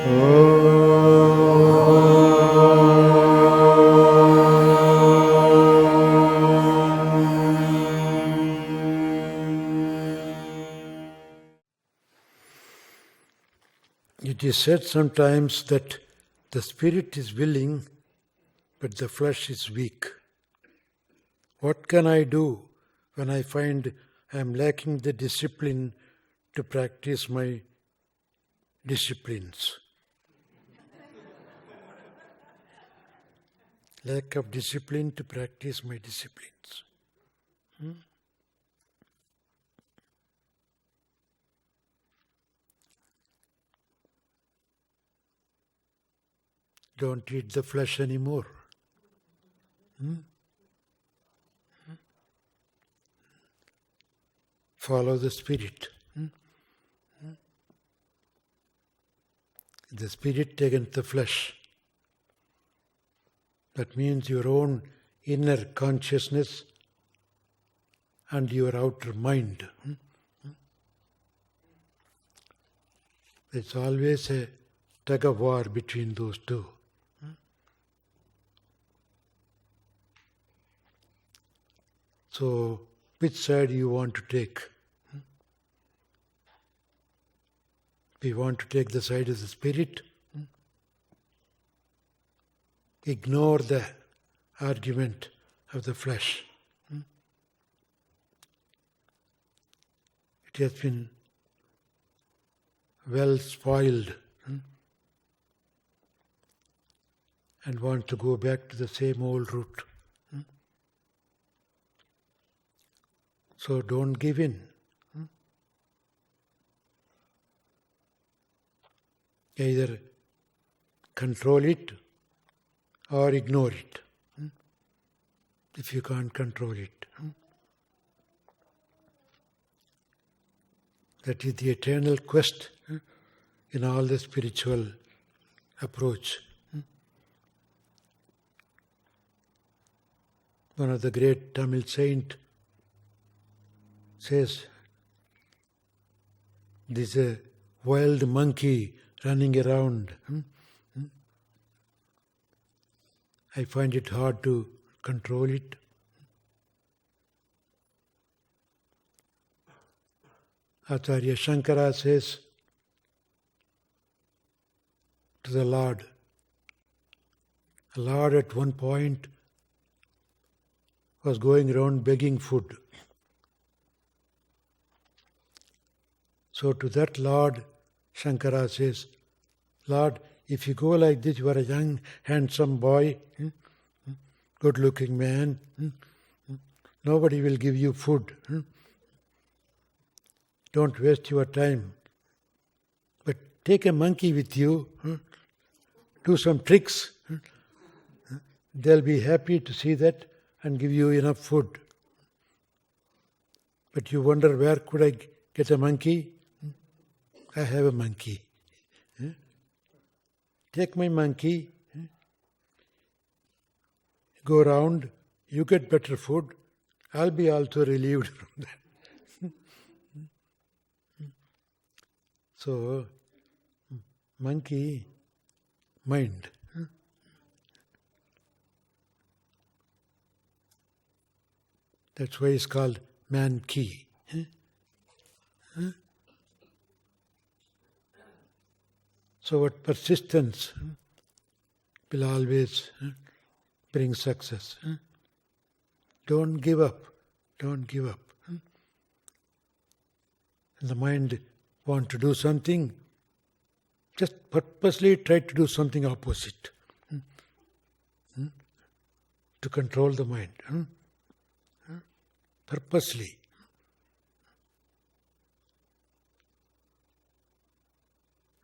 It is said sometimes that the spirit is willing, but the flesh is weak. What can I do when I find I am lacking the discipline to practice my disciplines? Lack of discipline to practice my disciplines. Don't eat the flesh anymore. Follow the spirit. The spirit taketh the flesh. That means your own inner consciousness and your outer mind. There's always a tug of war between those two. So, which side you want to take? If you want to take the side of the spirit, ignore the argument of the flesh. It has been well spoiled and wants to go back to the same old route. So don't give in. Either control it or ignore it, if you can't control it. That is the eternal quest in all the spiritual approach. One of the great Tamil saints says, "This is a wild monkey running around. I find it hard to control it." Acharya Shankara says to the Lord at one point was going around begging food. So to that Lord, Shankara says, "Lord, if you go like this, you are a young, handsome boy, good-looking man, nobody will give you food. Don't waste your time. But take a monkey with you, do some tricks. They'll be happy to see that and give you enough food. But you wonder, where could I get a monkey? I have a monkey. Take my monkey, go around, you get better food, I'll be also relieved from that." So, monkey mind. That's why it's called man-key. So what persistence will always bring success. Don't give up. Don't give up. And the mind wants to do something, just purposely try to do something opposite. To control the mind. Purposely.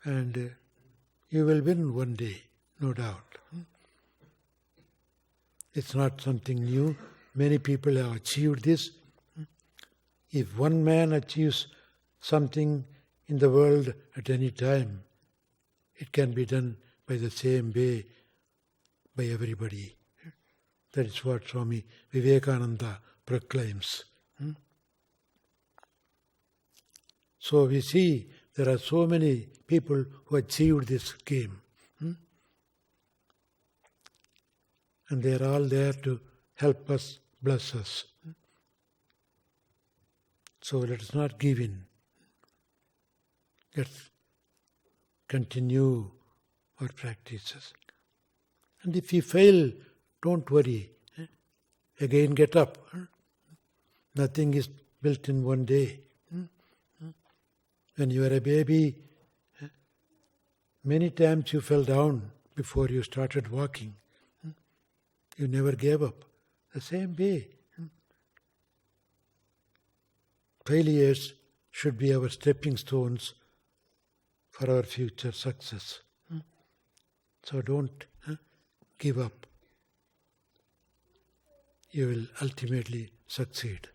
And you will win one day, no doubt. It's not something new. Many people have achieved this. If one man achieves something in the world at any time, it can be done by the same way by everybody. That is what Swami Vivekananda proclaims. So we see there are so many people who achieved this game. And they are all there to help us, bless us. So let us not give in. Let's continue our practices. And if you fail, don't worry. Again get up. Nothing is built in one day. When you were a baby, many times you fell down before you started walking. You never gave up. The same way. Failures should be our stepping stones for our future success. So don't give up. You will ultimately succeed.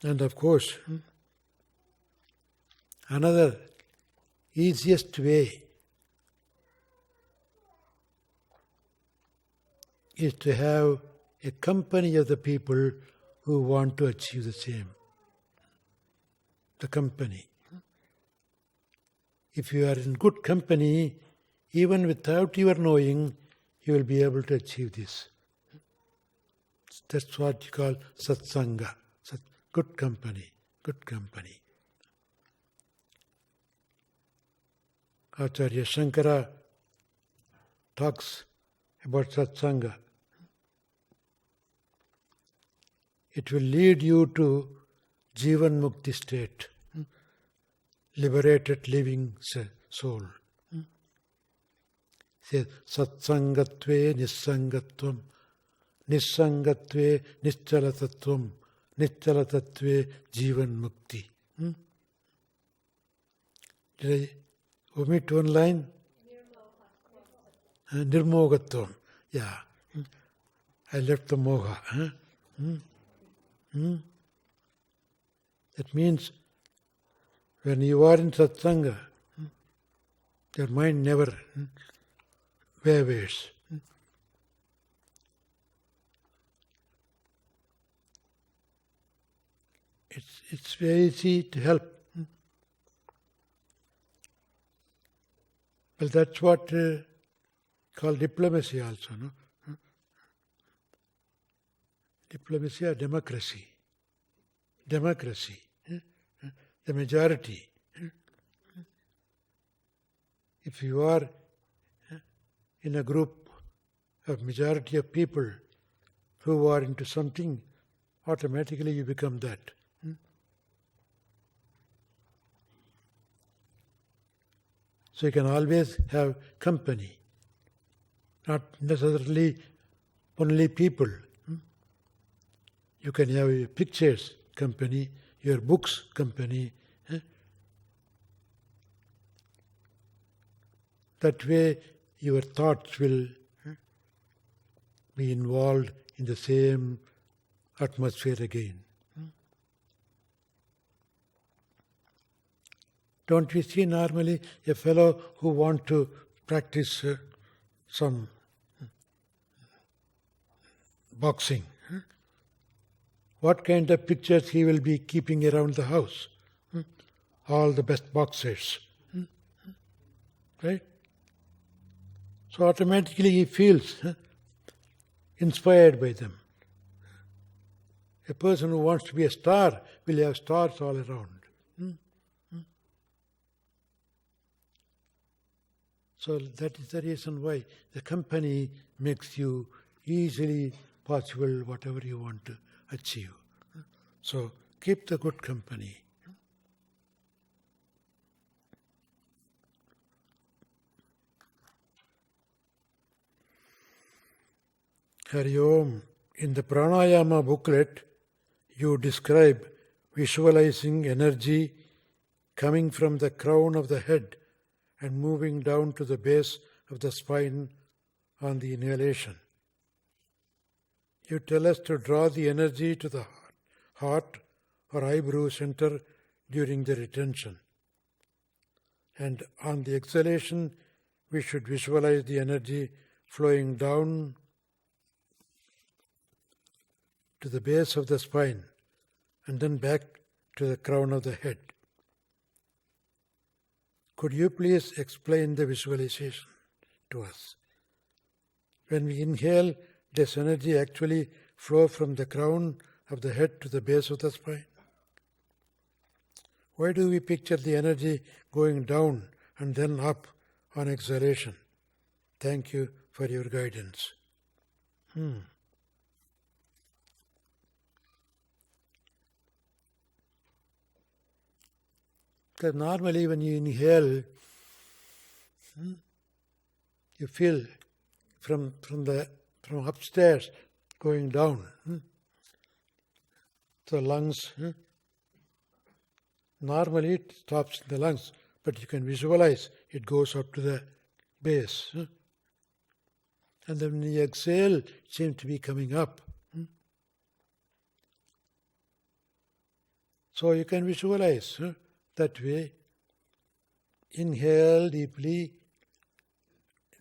And of course, another easiest way is to have a company of the people who want to achieve the same. The company. If you are in good company, even without your knowing, you will be able to achieve this. That's what you call satsanga. Good company. Good company. Acharya Shankara talks about satsanga. It will lead you to Jivan Mukti state, liberated living soul. It says, Satsangatve Nissangatvam, Nissangatve Nischalatatvam, Nischalatatve Jivan Mukti. Did I omit one line? Nirmogatvam. Yeah. I left the moha. That means when you are in satsanga, your mind never wavers. It's very easy to help. Well, that's what called diplomacy also, no? Diplomacy or democracy. Democracy. The majority. If you are in a group of majority of people who are into something, automatically you become that. So you can always have company, not necessarily only people. You can have your pictures company, your books company. That way your thoughts will be involved in the same atmosphere again. Don't we see normally a fellow who wants to practice some boxing? What kind of pictures he will be keeping around the house? All the best boxers. Right? So automatically he feels inspired by them. A person who wants to be a star will have stars all around. So that is the reason why the company makes you easily possible whatever you want to achieve. So keep the good company. Hari Om, in the pranayama booklet, you describe visualizing energy coming from the crown of the head and moving down to the base of the spine on the inhalation. You tell us to draw the energy to the heart or eyebrow center during the retention. And on the exhalation, we should visualize the energy flowing down to the base of the spine and then back to the crown of the head. Could you please explain the visualization to us? When we inhale, does energy actually flow from the crown of the head to the base of the spine? Why do we picture the energy going down and then up on exhalation? Thank you for your guidance. Because normally when you inhale, you feel from upstairs going down. The lungs, normally it stops in the lungs, but you can visualize it goes up to the base. And then when you exhale, it seems to be coming up. So you can visualize that way. Inhale deeply,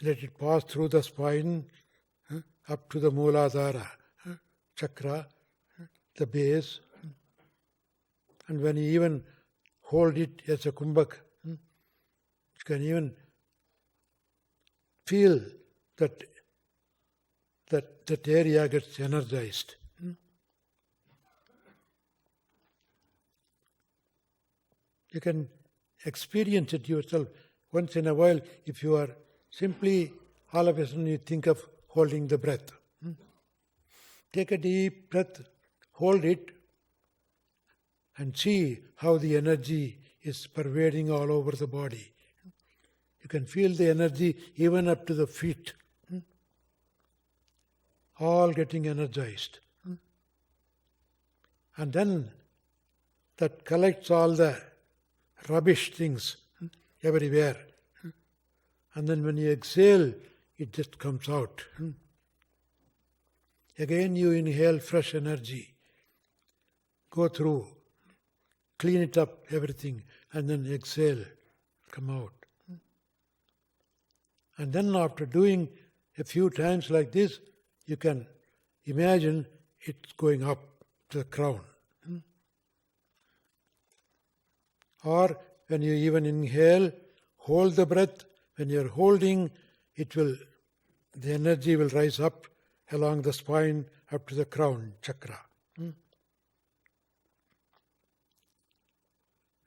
let it pass through the spine, up to the Mooladhara chakra, the base. And when you even hold it as a kumbhak, you can even feel that area gets energized. You can experience it yourself. Once in a while, if you are simply, all of a sudden you think of holding the breath. Take a deep breath, hold it, and see how the energy is pervading all over the body. You can feel the energy even up to the feet, all getting energized. And then that collects all the rubbish things everywhere. And then when you exhale, it just comes out. Again you inhale fresh energy, go through, clean it up, everything, and then exhale, come out. And then after doing a few times like this, you can imagine it's going up to the crown. Or when you even inhale, hold the breath. When you're holding, the energy will rise up along the spine up to the crown chakra.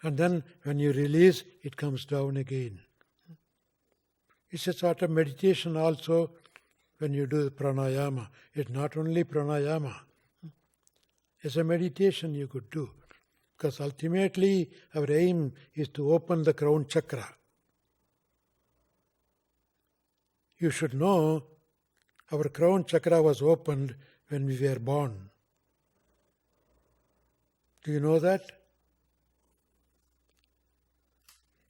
And then when you release, it comes down again. It's a sort of meditation also when you do the pranayama. It's not only pranayama. It's a meditation you could do. Because ultimately our aim is to open the crown chakra. You should know our crown chakra was opened when we were born. Do you know that?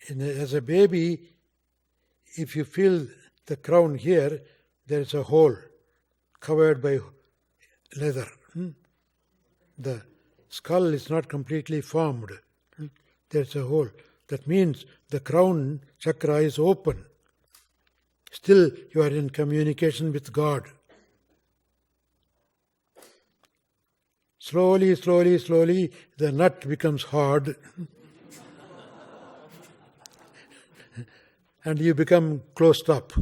As a baby, if you feel the crown here, there is a hole covered by leather. The skull is not completely formed. There is a hole. That means the crown chakra is open. Still, you are in communication with God. Slowly, the nut becomes hard and you become closed up.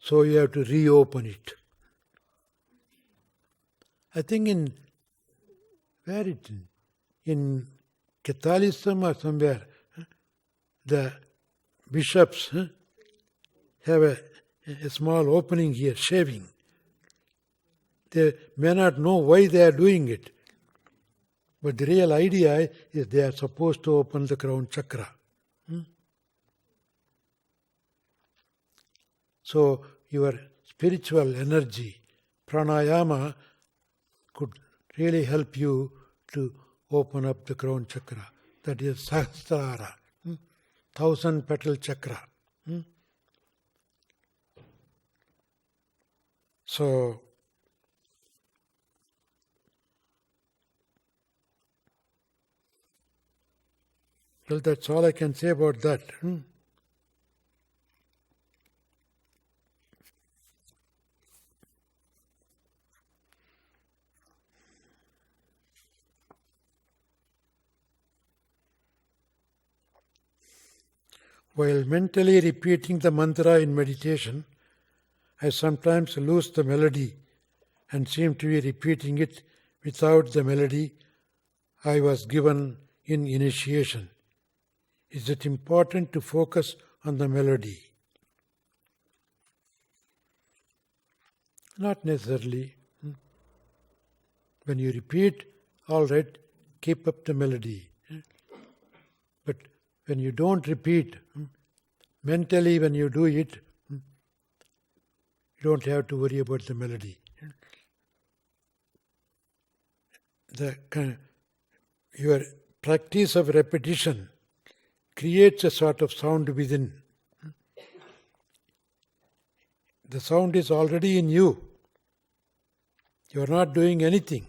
So you have to reopen it. I think in Catholicism or somewhere, the bishops have a small opening here, shaving. They may not know why they are doing it, but the real idea is they are supposed to open the crown chakra. So your spiritual energy, pranayama, could really help you to open up the crown chakra. That is Sahasrara, 1,000-petal chakra. So, well, that's all I can say about that. While mentally repeating the mantra in meditation, I sometimes lose the melody and seem to be repeating it without the melody I was given in initiation. Is it important to focus on the melody? Not necessarily. When you repeat, all right, keep up the melody. But when you don't repeat, mentally when you do it, you don't have to worry about the melody. Your practice of repetition creates a sort of sound within. The sound is already in you. You are not doing anything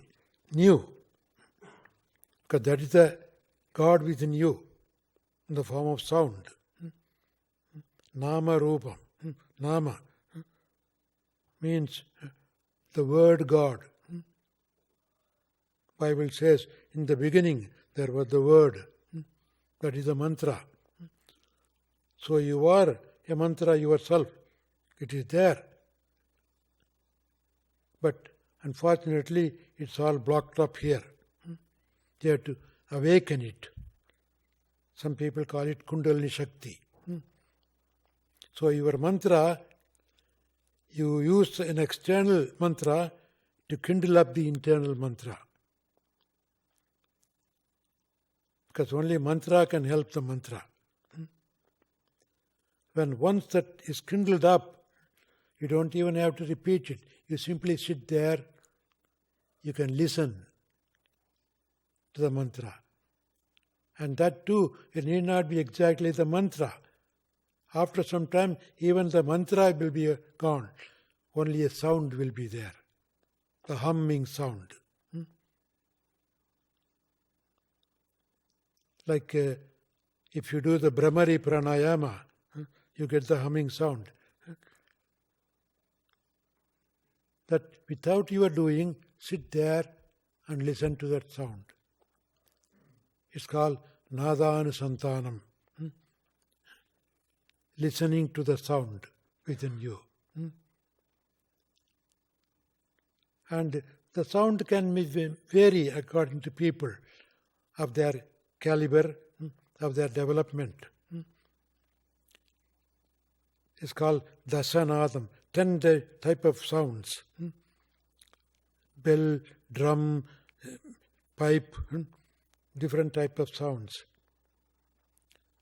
new. Because that is the God within you, in the form of sound. Nama Rupam. Nama means the word God. Bible says, in the beginning there was the word. That is a mantra. So you are a mantra yourself. It is there. But unfortunately, it's all blocked up here. You have to awaken it. Some people call it kundalini Shakti. So your mantra, you use an external mantra to kindle up the internal mantra. Because only mantra can help the mantra. When once that is kindled up, you don't even have to repeat it. You simply sit there, you can listen to the mantra. And that too, it need not be exactly the mantra. After some time, even the mantra will be gone. Only a sound will be there. The humming sound. Like if you do the Brahmari Pranayama, you get the humming sound. That without your doing, sit there and listen to that sound. It's called Nadanusantanam. Listening to the sound within you. And the sound can vary according to people of their caliber, of their development. It's called Dasanadam, 10 type of sounds. Bell, drum, pipe, different type of sounds.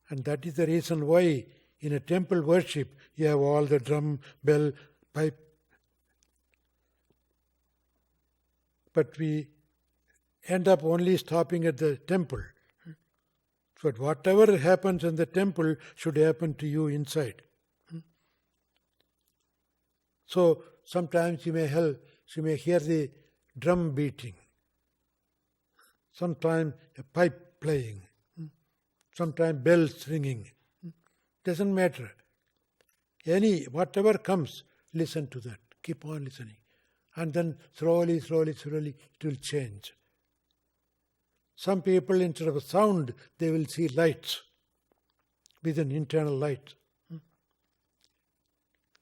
And that is the reason why in a temple worship you have all the drum, bell, pipe. But we end up only stopping at the temple. But whatever happens in the temple should happen to you inside. So sometimes you may hear the drum beating, sometimes a pipe playing, sometimes bells ringing. Doesn't matter. Whatever comes, listen to that. Keep on listening. And then slowly, it will change. Some people, instead of a sound, they will see lights with an internal light.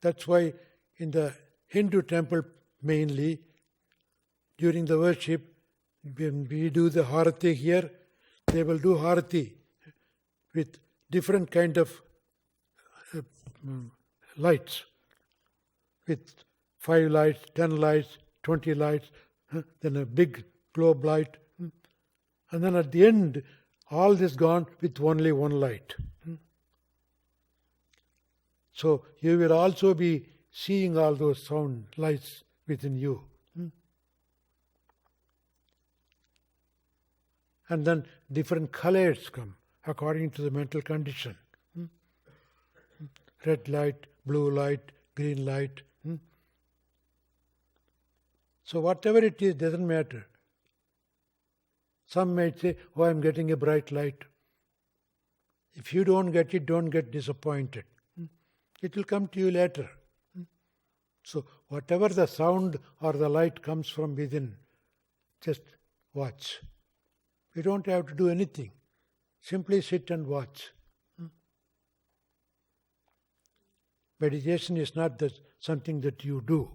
That's why in the Hindu temple mainly, during the worship, when we do the Harati here, they will do Harati with different kind of lights, with 5 lights, 10 lights, 20 lights, then a big globe light, and then at the end, all this gone with only one light. So you will also be seeing all those sound lights within you. And then different colors come according to the mental condition. Red light, blue light, green light. So whatever it is, doesn't matter. Some may say, oh, I'm getting a bright light. If you don't get it, don't get disappointed. It will come to you later. So whatever the sound or the light comes from within, just watch. You don't have to do anything. Simply sit and watch. Meditation is not something that you do.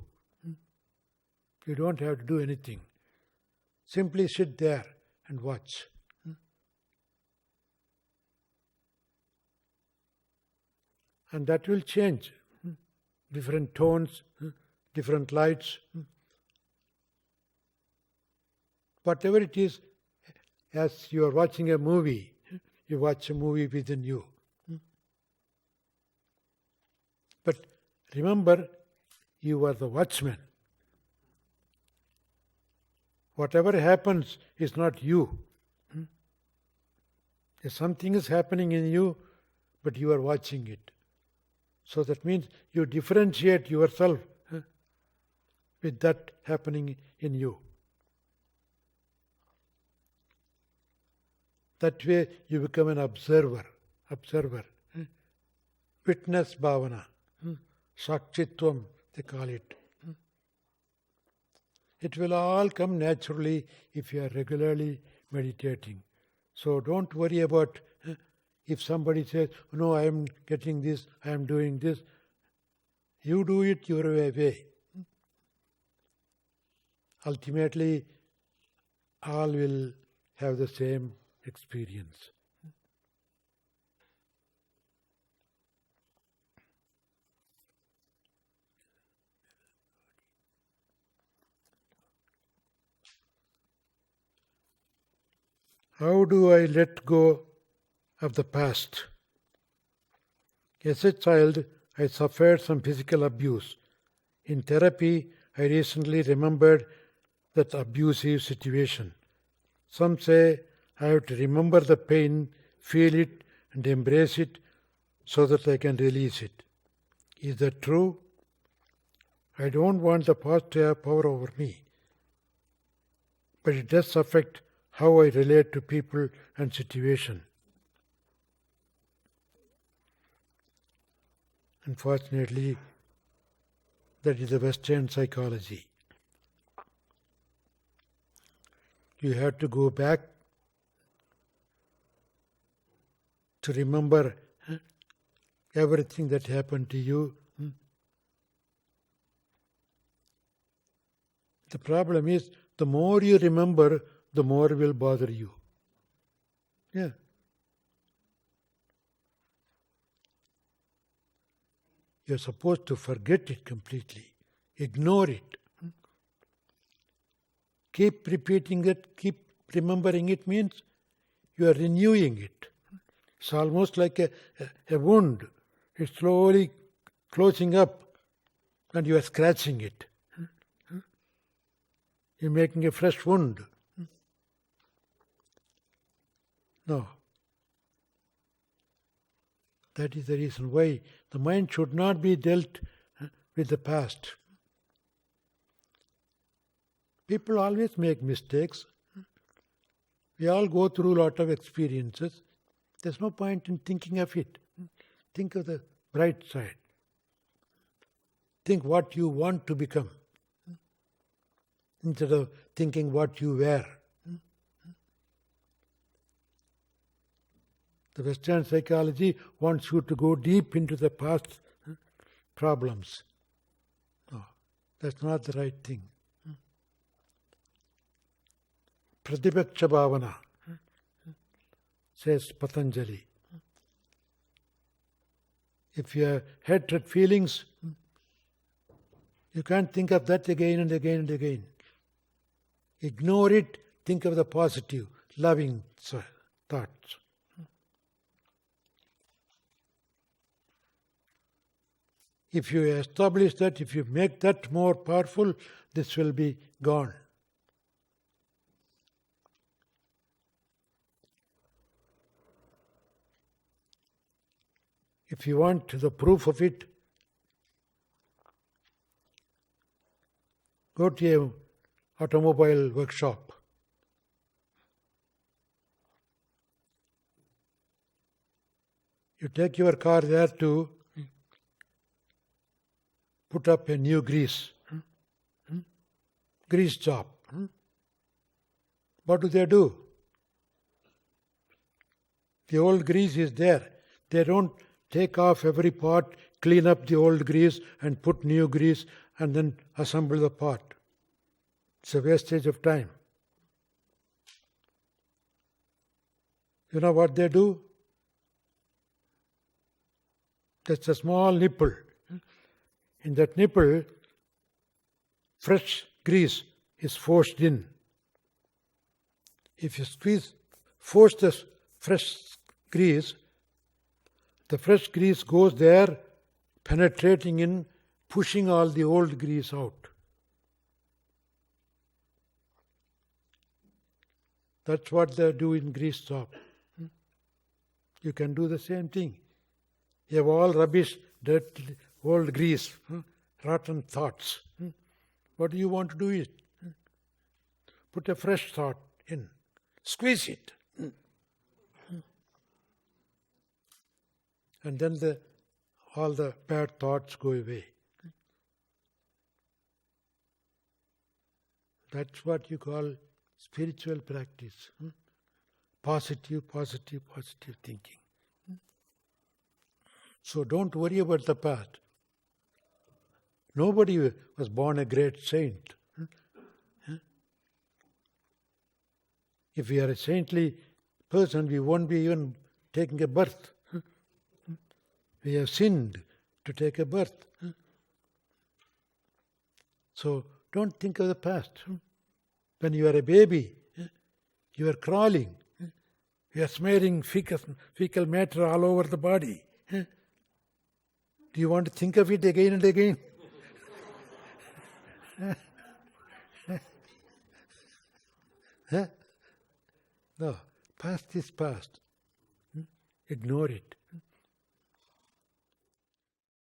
You don't have to do anything. Simply sit there and watch. And that will change. Different tones, different lights. Whatever it is, as you are watching a movie, you watch a movie within you. But remember, you are the watchman. Whatever happens is not you. If something is happening in you, but you are watching it. So that means you differentiate yourself with that happening in you. That way you become an observer. Witness bhavana. Sakshitvam, they call it. It will all come naturally if you are regularly meditating. So don't worry about if somebody says, no, I am getting this, I am doing this. You do it your way. Ultimately, all will have the same experience. How do I let go of the past? As a child, I suffered some physical abuse. In therapy, I recently remembered that abusive situation. Some say I have to remember the pain, feel it, and embrace it so that I can release it. Is that true? I don't want the past to have power over me. But it does affect how I relate to people and situation. Unfortunately, that is the Western psychology. You have to go back to remember everything that happened to you. The problem is, the more you remember, the more will bother you. Yeah. You're supposed to forget it completely. Ignore it. Keep repeating it, keep remembering it means you are renewing it. It's almost like a wound. It's slowly closing up and you are scratching it. You're making a fresh wound. No. That is the reason why the mind should not be dealt with the past. People always make mistakes. We all go through a lot of experiences. There's no point in thinking of it. Think of the bright side. Think what you want to become instead of thinking what you were. The Western psychology wants you to go deep into the past problems. No, that's not the right thing. Pratipaksha bhavana, says Patanjali. If you have hatred feelings, you can't think of that again and again and again. Ignore it, think of the positive, loving thoughts. If you establish that, if you make that more powerful, this will be gone. If you want the proof of it, go to an automobile workshop. You take your car there to put up a new grease job. What do? The old grease is there. They don't take off every part clean up the old grease and put new grease and then assemble the pot. It's a wastage of time. You know what they do? That's a small nipple. In that nipple, fresh grease is forced in. If you force the fresh grease, the fresh grease goes there, penetrating in, pushing all the old grease out. That's what they do in grease shop. You can do the same thing. You have all rubbish, dirt, old grease, rotten thoughts. What do you want to do with it? Put a fresh thought in. Squeeze it. And then all the bad thoughts go away. That's what you call spiritual practice. Positive thinking. So don't worry about the past. Nobody was born a great saint. If we are a saintly person, we won't be even taking a birth. We have sinned to take a birth. So don't think of the past. When you are a baby, you are crawling. You are smearing fecal matter all over the body. Do you want to think of it again and again? No, past is past. Ignore it.